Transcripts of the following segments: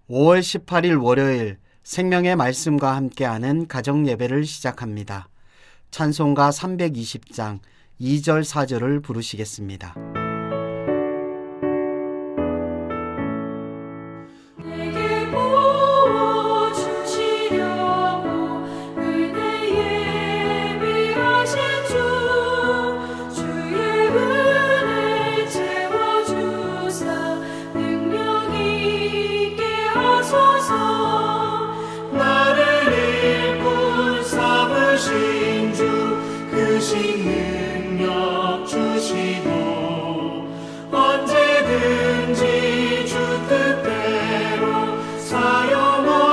5월 18일 월요일 생명의 말씀과 함께하는 가정 예배를 시작합니다. 찬송가 320장 2절 4절을 부르시겠습니다. 능력 주시고 언제든지 주 뜻대로 사용하여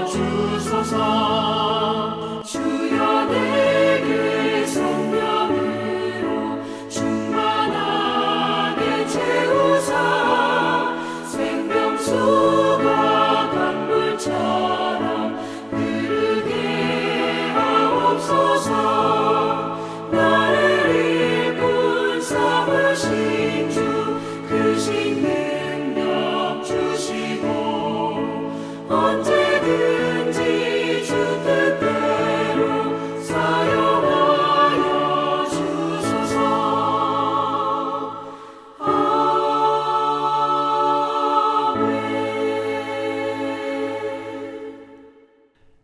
주소서. 주여 내게 성령으로 충만하게 채우사 생명수가 강물처럼 흐르게 하옵소서.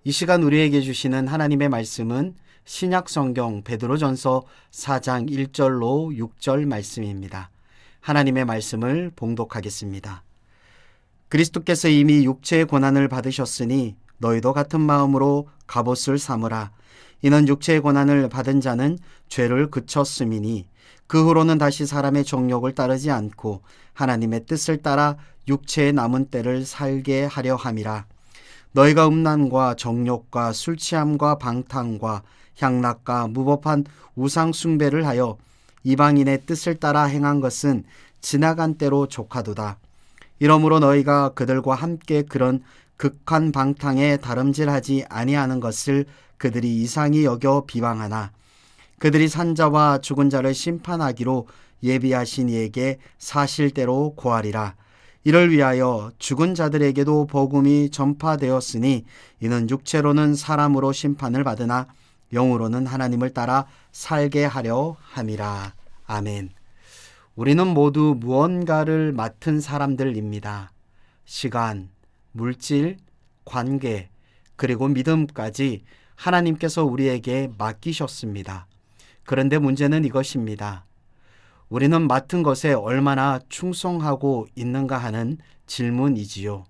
이 시간 우리에게 주시는 하나님의 말씀은 신약성경 베드로전서 4장 1절로 6절 말씀입니다. 하나님의 말씀을 봉독하겠습니다. 그리스도께서 이미 육체의 고난을 받으셨으니 너희도 같은 마음으로 갑옷을 삼으라. 이는 육체의 고난을 받은 자는 죄를 그쳤음이니 그 후로는 다시 사람의 정욕을 따르지 않고 하나님의 뜻을 따라 육체의 남은 때를 살게 하려 함이라. 너희가 음란과 정욕과 술취함과 방탕과 향락과 무법한 우상 숭배를 하여 이방인의 뜻을 따라 행한 것은 지나간 때로 족하도다. 이러므로 너희가 그들과 함께 그런 극한 방탕에 다름질하지 아니하는 것을 그들이 이상히 여겨 비방하나 그들이 산자와 죽은 자를 심판하기로 예비하신 이에게 사실대로 고하리라. 이를 위하여 죽은 자들에게도 복음이 전파되었으니 이는 육체로는 사람으로 심판을 받으나 영으로는 하나님을 따라 살게 하려 함이라. 아멘. 우리는 모두 무언가를 맡은 사람들입니다. 시간, 물질, 관계, 그리고 믿음까지 하나님께서 우리에게 맡기셨습니다. 그런데 문제는 이것입니다. 우리는 맡은 것에 얼마나 충성하고 있는가 하는 질문이지요.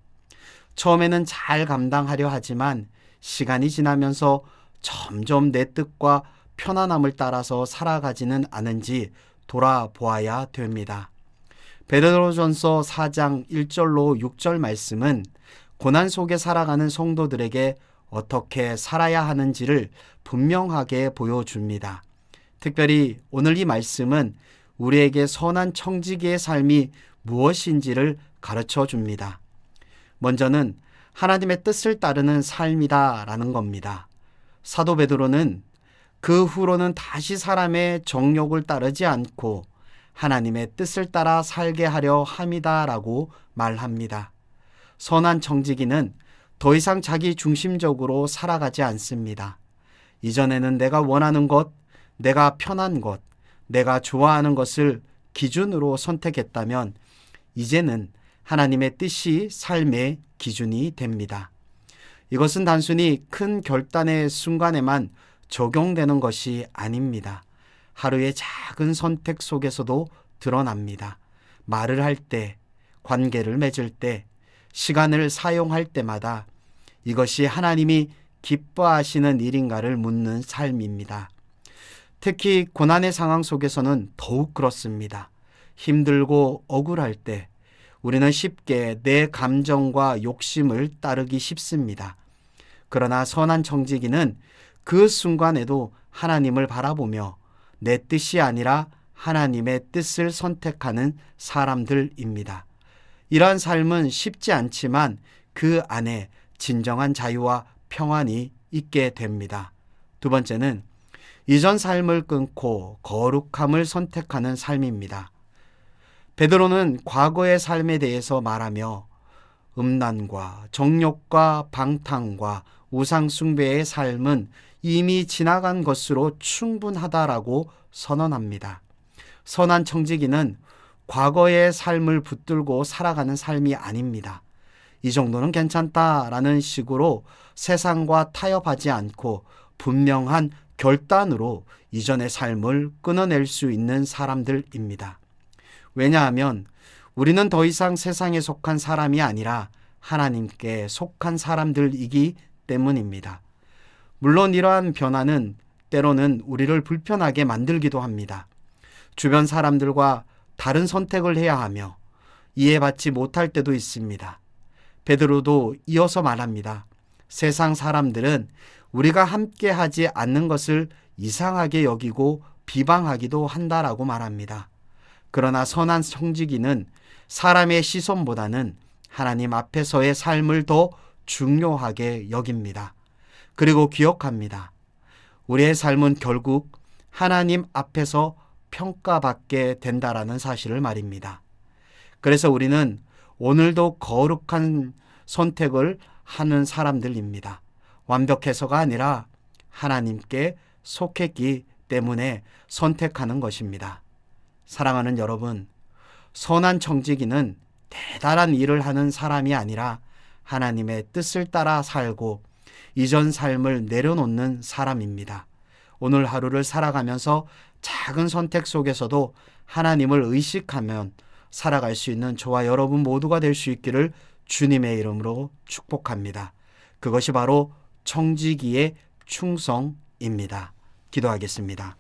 처음에는 잘 감당하려 하지만 시간이 지나면서 점점 내 뜻과 편안함을 따라서 살아가지는 않은지 돌아보아야 됩니다. 베드로전서 4장 1절로 6절 말씀은 고난 속에 살아가는 성도들에게 어떻게 살아야 하는지를 분명하게 보여줍니다. 특별히 오늘 이 말씀은 우리에게 선한 청지기의 삶이 무엇인지를 가르쳐 줍니다. 먼저는 하나님의 뜻을 따르는 삶이다라는 겁니다. 사도 베드로는 그 후로는 다시 사람의 정욕을 따르지 않고 하나님의 뜻을 따라 살게 하려 함이다라고 말합니다. 선한 청지기는 더 이상 자기 중심적으로 살아가지 않습니다. 이전에는 내가 원하는 것, 내가 편한 것, 내가 좋아하는 것을 기준으로 선택했다면 이제는 하나님의 뜻이 삶의 기준이 됩니다. 이것은 단순히 큰 결단의 순간에만 적용되는 것이 아닙니다. 하루의 작은 선택 속에서도 드러납니다. 말을 할 때, 관계를 맺을 때, 시간을 사용할 때마다 이것이 하나님이 기뻐하시는 일인가를 묻는 삶입니다. 특히 고난의 상황 속에서는 더욱 그렇습니다. 힘들고 억울할 때 우리는 쉽게 내 감정과 욕심을 따르기 쉽습니다. 그러나 선한 청지기는 그 순간에도 하나님을 바라보며 내 뜻이 아니라 하나님의 뜻을 선택하는 사람들입니다. 이러한 삶은 쉽지 않지만 그 안에 진정한 자유와 평안이 있게 됩니다. 두 번째는 이전 삶을 끊고 거룩함을 선택하는 삶입니다. 베드로는 과거의 삶에 대해서 말하며 음란과 정욕과 방탕과 우상숭배의 삶은 이미 지나간 것으로 충분하다라고 선언합니다. 선한 청지기는 과거의 삶을 붙들고 살아가는 삶이 아닙니다. 이 정도는 괜찮다라는 식으로 세상과 타협하지 않고 분명한 결단으로 이전의 삶을 끊어낼 수 있는 사람들입니다. 왜냐하면 우리는 더 이상 세상에 속한 사람이 아니라 하나님께 속한 사람들이기 때문입니다. 물론 이러한 변화는 때로는 우리를 불편하게 만들기도 합니다. 주변 사람들과 다른 선택을 해야 하며 이해받지 못할 때도 있습니다. 베드로도 이어서 말합니다. 세상 사람들은 우리가 함께 하지 않는 것을 이상하게 여기고 비방하기도 한다라고 말합니다. 그러나 선한 청지기는 사람의 시선보다는 하나님 앞에서의 삶을 더 중요하게 여깁니다. 그리고 기억합니다. 우리의 삶은 결국 하나님 앞에서 평가받게 된다라는 사실을 말입니다. 그래서 우리는 오늘도 거룩한 선택을 하는 사람들입니다. 완벽해서가 아니라 하나님께 속했기 때문에 선택하는 것입니다. 사랑하는 여러분, 선한 청지기는 대단한 일을 하는 사람이 아니라 하나님의 뜻을 따라 살고 이전 삶을 내려놓는 사람입니다. 오늘 하루를 살아가면서 작은 선택 속에서도 하나님을 의식하면 살아갈 수 있는 저와 여러분 모두가 될 수 있기를 주님의 이름으로 축복합니다. 그것이 바로 청지기의 충성입니다. 기도하겠습니다.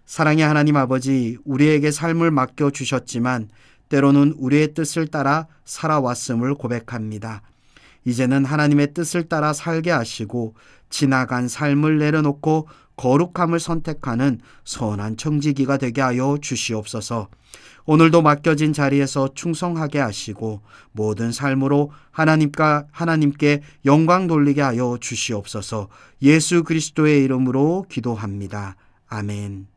사랑의 하나님 아버지, 우리에게 삶을 맡겨주셨지만 때로는 우리의 뜻을 따라 살아왔음을 고백합니다. 이제는 하나님의 뜻을 따라 살게 하시고 지나간 삶을 내려놓고 거룩함을 선택하는 선한 청지기가 되게 하여 주시옵소서. 오늘도 맡겨진 자리에서 충성하게 하시고 모든 삶으로 하나님께 영광 돌리게 하여 주시옵소서. 예수 그리스도의 이름으로 기도합니다. 아멘.